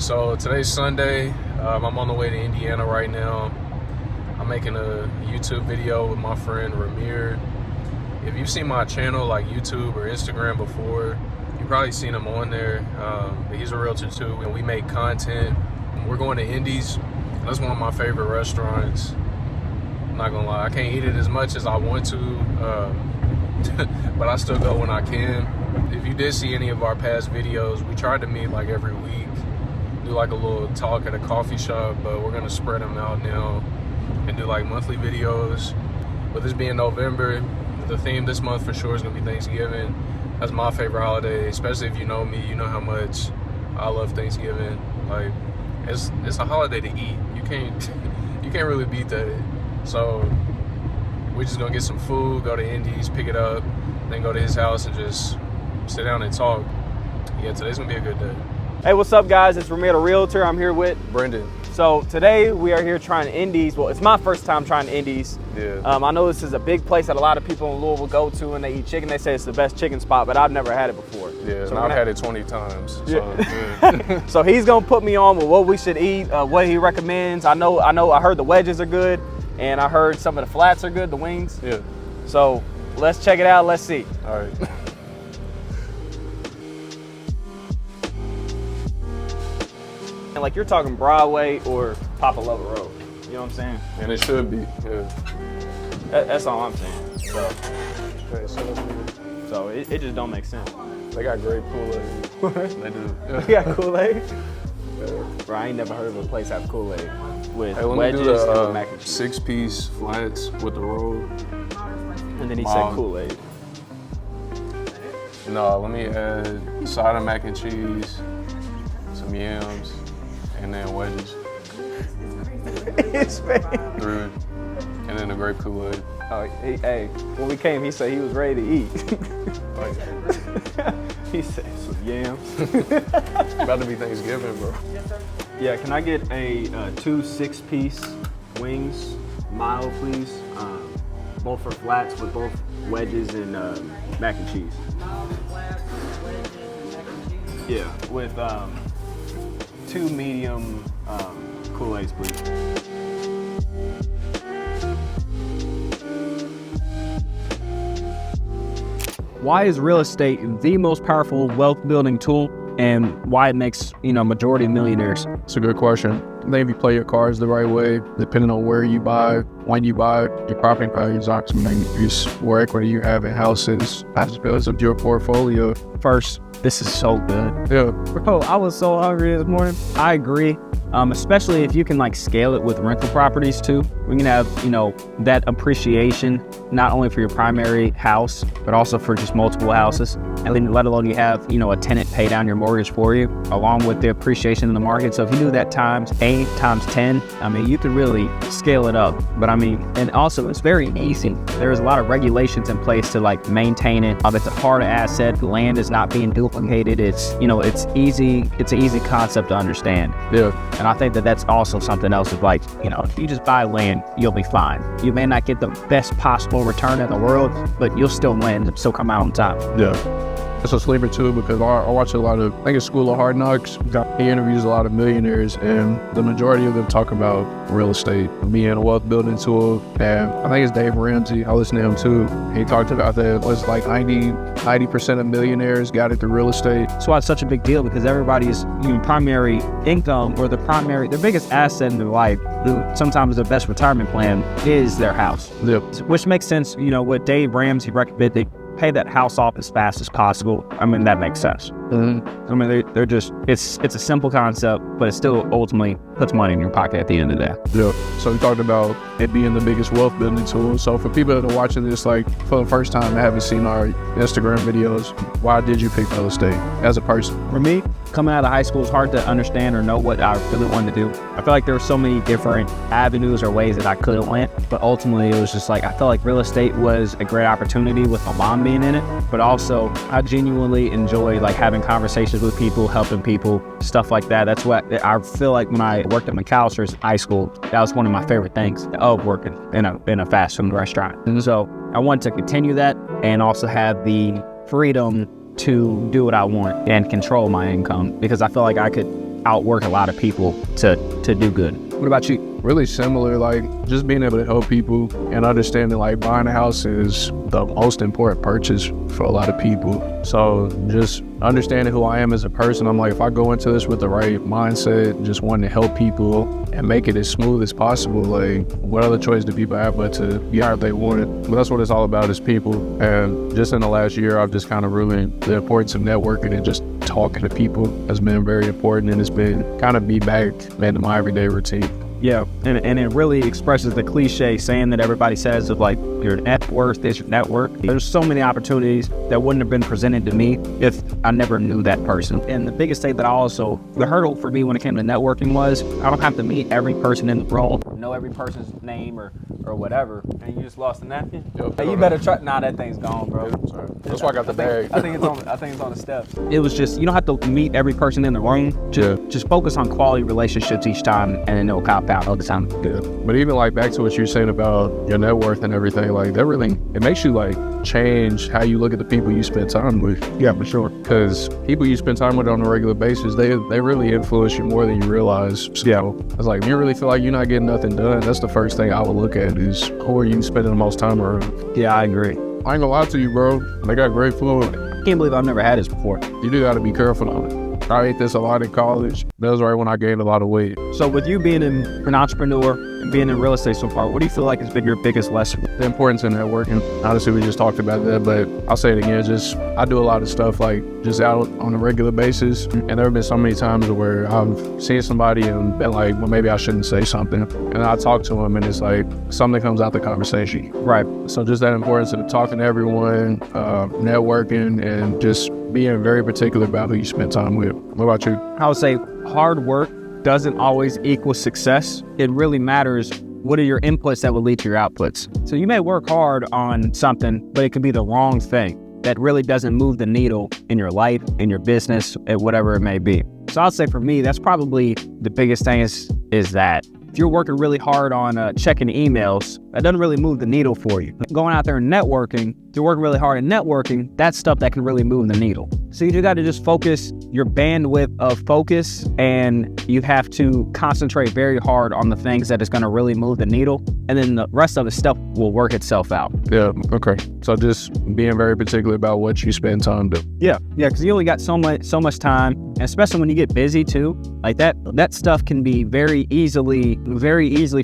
So today's Sunday. I'm on the way to Indiana right now. I'm making a YouTube video with my friend Ramir. If you've seen my channel like YouTube or Instagram before, you've probably seen him on there. But he's a realtor too, and we make content. We're going to Indi's. That's one of my favorite restaurants. I'm not gonna lie, I can't eat it as much as I want to, but I still go when I can. If you did see any of our past videos, we tried to meet like every week, do like a little talk at a coffee shop, but we're gonna spread them out now and do like monthly videos. With this being November, the theme this month for sure is gonna be Thanksgiving. That's my favorite holiday, especially if you know me, you know how much I love Thanksgiving. Like, it's a holiday to eat. You can't really beat that. So we're just gonna get some food, go to Indi's, pick it up, then go to his house and just sit down and talk. Yeah, today's gonna be a good day. Hey, what's up guys? It's Ramir the Realtor. I'm here with Brendan. So today we are here trying Indi's. Well, it's my first time trying Indi's. Yeah. I know this is a big place that a lot of people in Louisville go to and they eat chicken. They say it's the best chicken spot, but I've never had it before. Yeah, so I've had it 20 times. Yeah. So he's gonna put me on with what we should eat, what he recommends. I heard the wedges are good, and I heard some of the flats are good, the wings. Yeah. So let's check it out. Let's see. All right. And like you're talking Broadway or Papa Lover Road. You know what I'm saying? And it should be. Yeah. That's all I'm saying. Okay, So it just don't make sense. they got great Kool-Aid. They do. You got Kool-Aid? Yeah. Bro, I ain't never heard of a place have Kool-Aid with Hey, let wedges me do and the with mac and cheese. 6-piece flats with the roll. And then he Mom. said Kool-Aid. No, let me add side of mac and cheese, some yams, and then wedges. His face. Through it. And then the grape Kool-Aid. Oh, hey, when we came, he said he was ready to eat. He said some yams. About to be Thanksgiving, bro. Yeah, can I get a 2 6-piece wings, mild, please? Both for flats with both wedges and mac and cheese. Yeah, with 2 medium Kool-Aids, please. Why is real estate the most powerful wealth building tool, and why it makes, majority of millionaires? It's a good question. I think if you play your cards the right way, depending on where you buy, when you buy, your property values ultimately increase, more equity you have in houses as builds up your portfolio. First, this is so good. Yeah. Bro, I was so hungry this morning. I agree. Especially if you can scale it with rental properties too. We can have, that appreciation, not only for your primary house, but also for just multiple houses. And then let alone you have, a tenant pay down your mortgage for you, along with the appreciation in the market. So if you do that times 8, times 10, you could really scale it up. But and also it's very easy. There's a lot of regulations in place to maintain it. It's a hard asset. The land is not being duplicated. It's, it's easy. It's an easy concept to understand. Yeah. And I think that that's also something else of if you just buy land, you'll be fine. You may not get the best possible return in the world, but you'll still win and still come out on top. Yeah. That's a sleeper too, because I watch a lot of, I think it's School of Hard Knocks. He interviews a lot of millionaires, and the majority of them talk about real estate being a wealth building tool. And I think it's Dave Ramsey. I listen to him too. He talked about that. It was 90% of millionaires got it through real estate. That's why it's such a big deal, because everybody's primary income or their biggest asset in their life, sometimes their best retirement plan is their house. Yep. Which makes sense. What Dave Ramsey recommended, pay that house off as fast as possible. That makes sense. Mm-hmm. They're just, it's a simple concept, but it still ultimately puts money in your pocket at the end of the day. Yeah. So we talked about it being the biggest wealth building tool. So for people that are watching this for the first time and haven't seen our Instagram videos, why did you pick real estate as a person? For me, coming out of high school, it's hard to understand or know what I really wanted to do. I feel like there were so many different avenues or ways that I could have went, but ultimately it was just I felt like real estate was a great opportunity with my mom being in it, but also I genuinely enjoy having conversations with people, helping people, stuff like that. That's what I feel like when I worked at McAllister's high school, that was one of my favorite things of working in a fast food restaurant. And so I wanted to continue that and also have the freedom to do what I want and control my income, because I feel like I could outwork a lot of people to do good. What about you? Really similar, like just being able to help people and understanding like buying a house is the most important purchase for a lot of people. So just understanding who I am as a person, I'm like, if I go into this with the right mindset, just wanting to help people and make it as smooth as possible, like what other choice do people have but to get how they want it? But that's what it's all about, is people. And just in the last year, I've just kind of really, the importance of networking and just talking to people has been very important, and it's been kind of be back into my everyday routine. Yeah, and it really expresses the cliche saying that everybody says of like, your net worth is your network. There's so many opportunities that wouldn't have been presented to me if I never knew that person. And the biggest thing that the hurdle for me when it came to networking was I don't have to meet every person in the room, know every person's name or whatever. And you just lost a napkin? Hey, you better try. Nah, that thing's gone, bro. Sorry. That's why I got the bag. I think it's on the steps. It was just, you don't have to meet every person in the room. Just focus on quality relationships each time, and then it'll compound all the time. Yeah. But even like back to what you're saying about your net worth and everything, like that really, it makes you like change how you look at the people you spend time with. Yeah, for sure. Because people you spend time with on a regular basis, they really influence you more than you realize. So yeah. It's like, if you really feel like you're not getting nothing done, that's the first thing I would look at, is who are you spending the most time around. Yeah, I agree. I ain't gonna lie to you, bro. They got great food. I can't believe I've never had this before. You do gotta be careful on it. I ate this a lot in college. That was right when I gained a lot of weight. So with you being an entrepreneur and being in real estate so far, what do you feel like has been your biggest lesson? The importance of networking. Honestly, we just talked about that, but I'll say it again. Just, I do a lot of stuff like just out on a regular basis. And there have been so many times where I've seen somebody and been like, well, maybe I shouldn't say something. And I talk to them and it's like something comes out the conversation. Right. So just that importance of talking to everyone, networking, and just being very particular about who you spend time with. What about you? I would say hard work doesn't always equal success. It really matters what are your inputs that will lead to your outputs. So you may work hard on something, but it could be the wrong thing that really doesn't move the needle in your life, in your business, and whatever it may be. So I'd say for me, that's probably the biggest thing is that if you're working really hard on checking emails, that doesn't really move the needle for you. Going out there and networking, if you're working really hard in networking, that's stuff that can really move the needle. So you got to just focus your bandwidth of focus, and you have to concentrate very hard on the things that is going to really move the needle, and then the rest of the stuff will work itself out. Yeah, okay. So just being very particular about what you spend time doing. Yeah, because you only got so much time, and especially when you get busy too, like that stuff can be very easily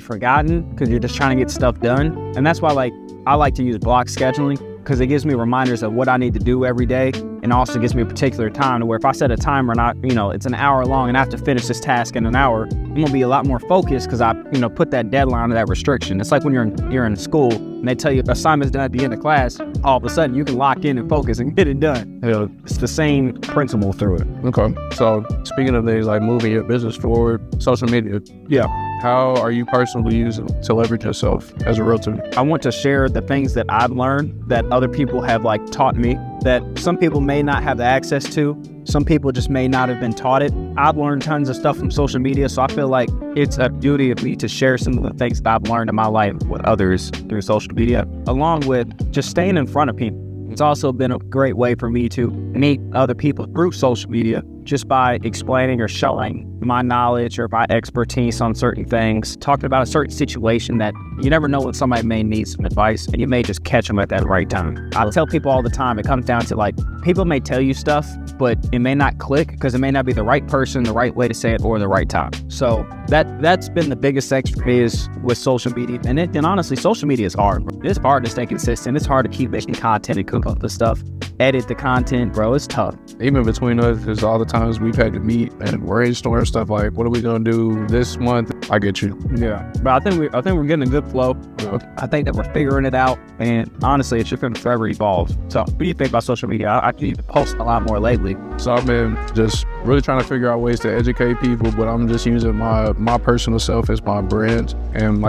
forgotten because you're just trying to get stuff done. And that's why I like to use block scheduling, because it gives me reminders of what I need to do every day, and also gives me a particular time to where if I set a timer and it's an hour long and I have to finish this task in an hour, I'm gonna be a lot more focused because I put that deadline or that restriction. It's like when you're in school and they tell you assignments done at the end of class, all of a sudden you can lock in and focus and get it done. Yeah. It's the same principle through it. Okay. So speaking of things like moving your business forward, social media. Yeah. How are you personally using to leverage yourself as a realtor? I want to share the things that I've learned that other people have taught me, that some people may not have the access to. Some people just may not have been taught it. I've learned tons of stuff from social media, so I feel like it's a duty of me to share some of the things that I've learned in my life with others through social media, along with just staying in front of people. It's also been a great way for me to meet other people through social media, just by explaining or showing my knowledge or my expertise on certain things, talking about a certain situation that you never know when somebody may need some advice, and you may just catch them at that right time. I tell people all the time, it comes down to people may tell you stuff, but it may not click because it may not be the right person, the right way to say it, or the right time. So that's been the biggest thing for me is with social media. And honestly, social media is hard. It's hard to stay consistent. It's hard to keep making content and cook up the stuff, edit the content, bro. It's tough. Even between us, there's all the times we've had to meet and brainstorm stuff like, what are we gonna do this month? I get you. Yeah, but I think we're getting a good flow. Yeah. I think that we're figuring it out, and honestly, it's just gonna forever evolve. So, what do you think about social media? I keep posting a lot more lately. So I've been just really trying to figure out ways to educate people, but I'm just using my personal self as my brand, and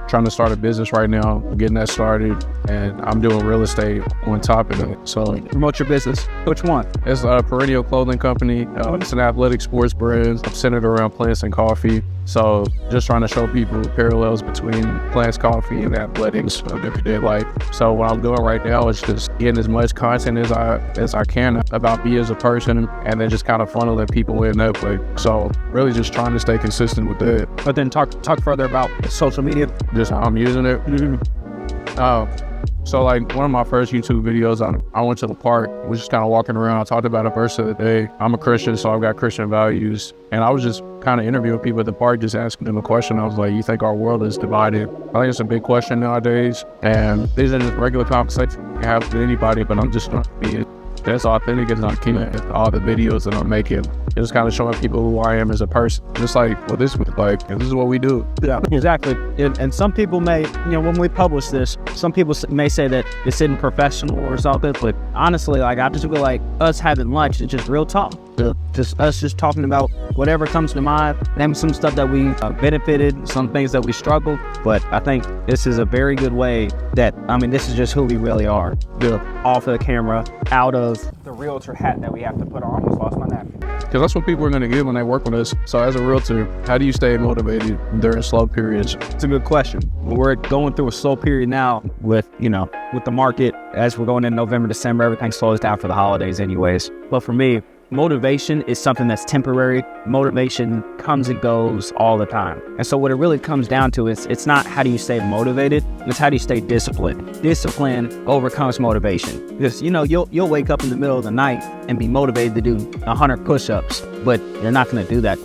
trying to start a business right now, getting that started, and I'm doing real estate on top of it. So promote your business. Which one? It's a Perennial Clothing Company. It's an athletic sports brand centered around plants and coffee. So just trying to show people parallels between plants, coffee, and athletics of everyday life. So what I'm doing right now is just getting as much content as I can about me as a person, and then just kind of funneling people in that way. So really just trying to stay consistent with that. But then talk further about social media. Just how I'm using it. So like one of my first YouTube videos, I went to the park, was just kind of walking around. I talked about a verse of the day. I'm a Christian, so I've got Christian values. And I was just kind of interviewing people at the park, just asking them a question. I was like, you think our world is divided? I think it's a big question nowadays. And these are just regular conversations you can have with anybody, but I'm just trying to be as authentic as I can with all the videos that I'm making. Just kind of showing people who I am as a person. Just like, well, this is what we do. Yeah, exactly. And some people may, when we publish this, some people may say that it's isn't professional or something, but honestly, like, I just feel like us having lunch is just real talk. Yeah. Just us just talking about whatever comes to mind, maybe some stuff that we benefited, some things that we struggled. But I think this is a very good way that, this is just who we really are. Yeah. Off of the camera, out of the realtor hat that we have to put on. I almost lost my napkin. Because that's what people are going to get when they work with us. So as a realtor, how do you stay motivated during slow periods? It's a good question. We're going through a slow period now with the market. As we're going in November, December, everything slows down for the holidays anyways. But for me, motivation is something that's temporary. Motivation comes and goes all the time. And so what it really comes down to is it's not how do you stay motivated, it's how do you stay disciplined. Discipline overcomes motivation. Because you'll wake up in the middle of the night and be motivated to do 100 push-ups, but you're not going to do that.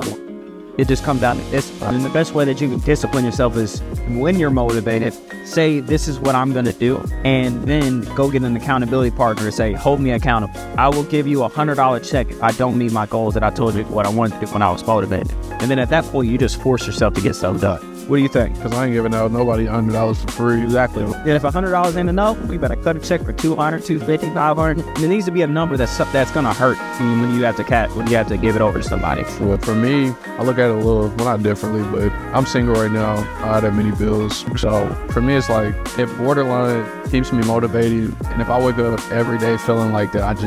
It just comes down to discipline. And the best way that you can discipline yourself is when you're motivated, say, this is what I'm going to do. And then go get an accountability partner and say, hold me accountable. I will give you $100 check if I don't meet my goals that I told you what I wanted to do when I was motivated. And then at that point, you just force yourself to get stuff done. What do you think? Because I ain't giving out nobody $100 for free. Exactly. And if $100 ain't enough, we better cut a check for $200, $250, $500. There needs to be a number that's going to hurt when you have to give it over to somebody. Well, for me, I look at it a little, not differently, but I'm single right now. I don't have many bills. So for me, it's like, if borderline keeps me motivated, and if I wake up every day feeling like that,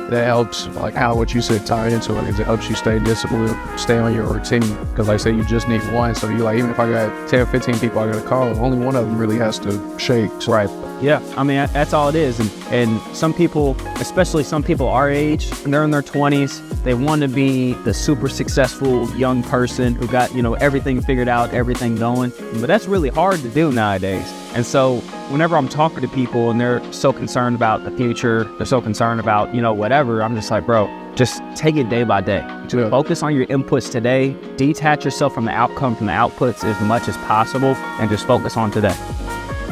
that helps, like how what you said tie into it, is it helps you stay disciplined, stay on your routine. Because like I say, you just need one. So you like, even if I got 10, 15 people I got to call, only one of them really has to shake. So. Right. Yeah. That's all it is. And some people, especially some people our age, they're in their 20s. They want to be the super successful young person who got, everything figured out, everything going. But that's really hard to do nowadays. And so whenever I'm talking to people and they're so concerned about the future, they're so concerned about, whatever, I'm just like, bro, just take it day by day. Yeah. Focus on your inputs today. Detach yourself from the outcome, from the outputs as much as possible, and just focus on today.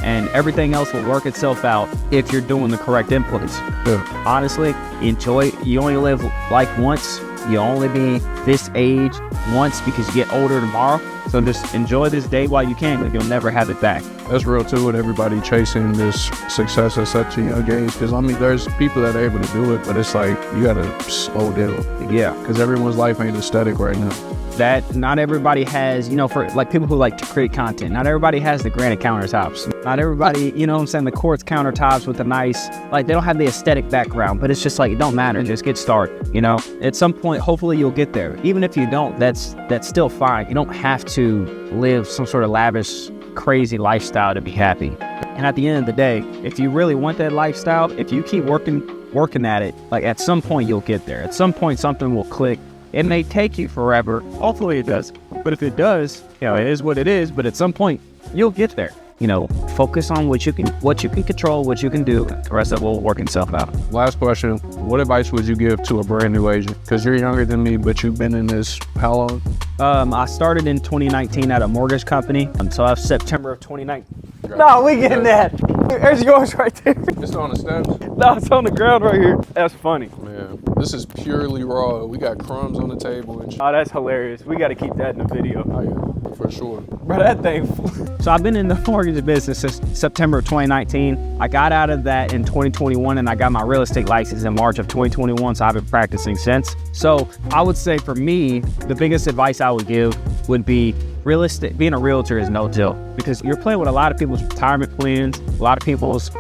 And everything else will work itself out if you're doing the correct inputs. Yeah. Honestly, enjoy. You only live life once. You only be this age once because you get older tomorrow. So just enjoy this day while you can, because you'll never have it back. That's real too, with everybody chasing this success at such a young age. Because there's people that are able to do it, but it's like, you gotta slow down. Yeah. Because everyone's life ain't aesthetic right now. That not everybody has, for like people who like to create content, not everybody has the granite countertops. Not everybody, the quartz countertops with the nice, like they don't have the aesthetic background, but it's just like, it don't matter, just get started, At some point, hopefully you'll get there. Even if you don't, that's still fine. You don't have to live some sort of lavish, crazy lifestyle to be happy. And at the end of the day, if you really want that lifestyle, if you keep working at it, like at some point you'll get there. At some point something will click. It may take you forever. Hopefully it does. But if it does, it is what it is. But at some point, you'll get there. Focus on what you can control, what you can do. The rest of it will work itself out. Last question. What advice would you give to a brand new agent? Because you're younger than me, but you've been in this how long? I started in 2019 at a mortgage company until September of 2019. No, we getting that. There's yours right there. It's on the steps? No, it's on the ground right here. That's funny. Man, this is purely raw. We got crumbs on the table and shit. Oh, that's hilarious. We got to keep that in the video. Oh, yeah, for sure. Bro, that thing. So I've been in the mortgage business since September of 2019. I got out of that in 2021, and I got my real estate license in March of 2021, so I've been practicing since. So I would say for me, the biggest advice I would give would be being a realtor is no joke, because you're playing with a lot of people's retirement plans, a lot of people's,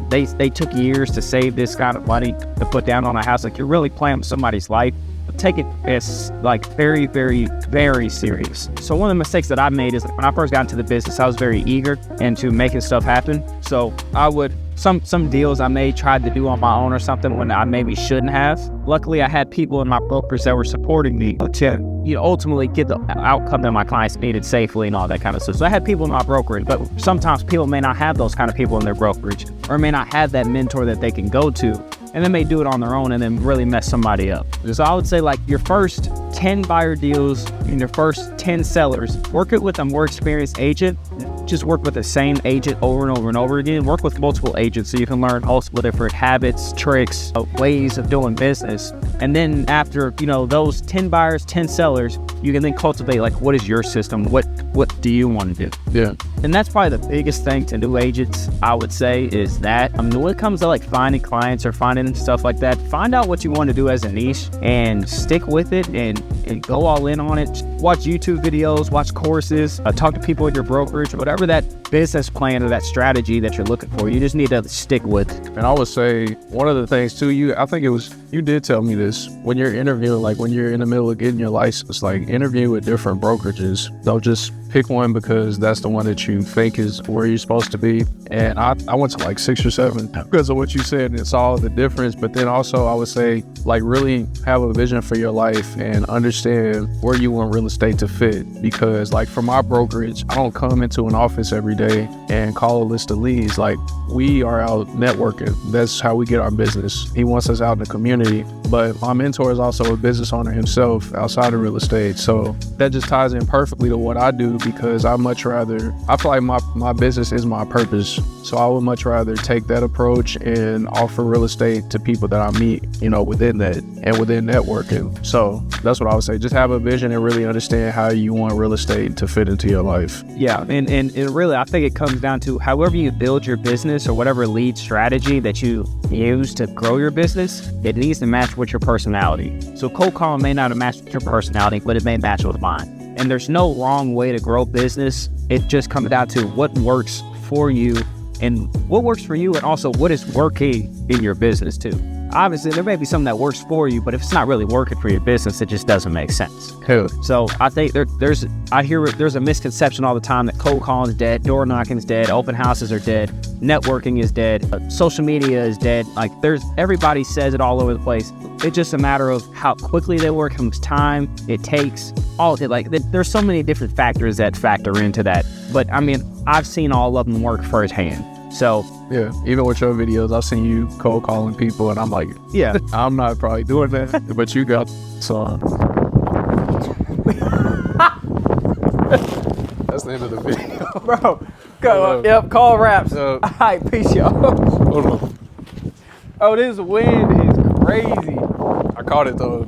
they took years to save this kind of money to put down on a house. Like, you're really playing with somebody's life. take it as like very, very, very serious. So one of the mistakes that I made is when I first got into the business, I was very eager into making stuff happen. So I would, some deals I may tried to do on my own or something when I maybe shouldn't have. Luckily, I had people in my brokers that were supporting me to ultimately get the outcome that my clients needed safely and all that kind of stuff. So I had people in my brokerage, but sometimes people may not have those kind of people in their brokerage or may not have that mentor that they can go to, and they may do it on their own and then really mess somebody up. So I would say like your first 10 buyer deals and your first 10 sellers, work it with a more experienced agent. Just work with the same agent over and over and over again. Work with multiple agents so you can learn multiple different habits, tricks, ways of doing business. And then after, those 10 buyers, 10 sellers, you can then cultivate like, what is your system? What do you want to do? Yeah. And that's probably the biggest thing to new agents, I would say, is that. When it comes to like finding clients or finding stuff like that, find out what you want to do as a niche and stick with it and go all in on it. Watch YouTube videos, watch courses, talk to people at your brokerage, whatever that business plan or that strategy that you're looking for, you just need to stick with. And I would say one of the things too, I think you did tell me this, when you're interviewing, like when you're in the middle of getting your license, like interview with different brokerages. Don't just pick one because that's the one that you think is where you're supposed to be. And I went to like 6 or 7 because of what you said, and it's all the difference. But then also I would say like really have a vision for your life and understand where you want real estate to fit. Because like for my brokerage, I don't come into an office every day and call a list of leads. Like we are out networking. That's how we get our business. He wants us out in the community. But my mentor is also a business owner himself outside of real estate. So that just ties in perfectly to what I do, because I feel like my business is my purpose. So I would much rather take that approach and offer real estate to people that I meet, within that and within networking. So that's what I would say. Just have a vision and really understand how you want real estate to fit into your life. Yeah, and really, I think it comes down to however you build your business or whatever lead strategy that you use to grow your business, it needs to match with your personality. So cold calling may not have matched with your personality, but it may match with mine. And there's no wrong way to grow business. It just comes down to what works for you and also what is working in your business too. Obviously, there may be something that works for you, but if it's not really working for your business, it just doesn't make sense. Cool. So I think there's a misconception all the time that cold calling is dead, door knocking is dead, open houses are dead, networking is dead, social media is dead. Like everybody says it all over the place. It's just a matter of how quickly they work, how much time it takes. All of it. Like there's so many different factors that factor into that. But I mean, I've seen all of them work firsthand. So yeah, even with your videos, I've seen you cold calling people, and I'm like, yeah, I'm not probably doing that, but you got so. That's the end of the video, bro. Go. Yep. Call wraps. All right, peace, y'all. Hold on. Oh, this wind is crazy. I caught it though.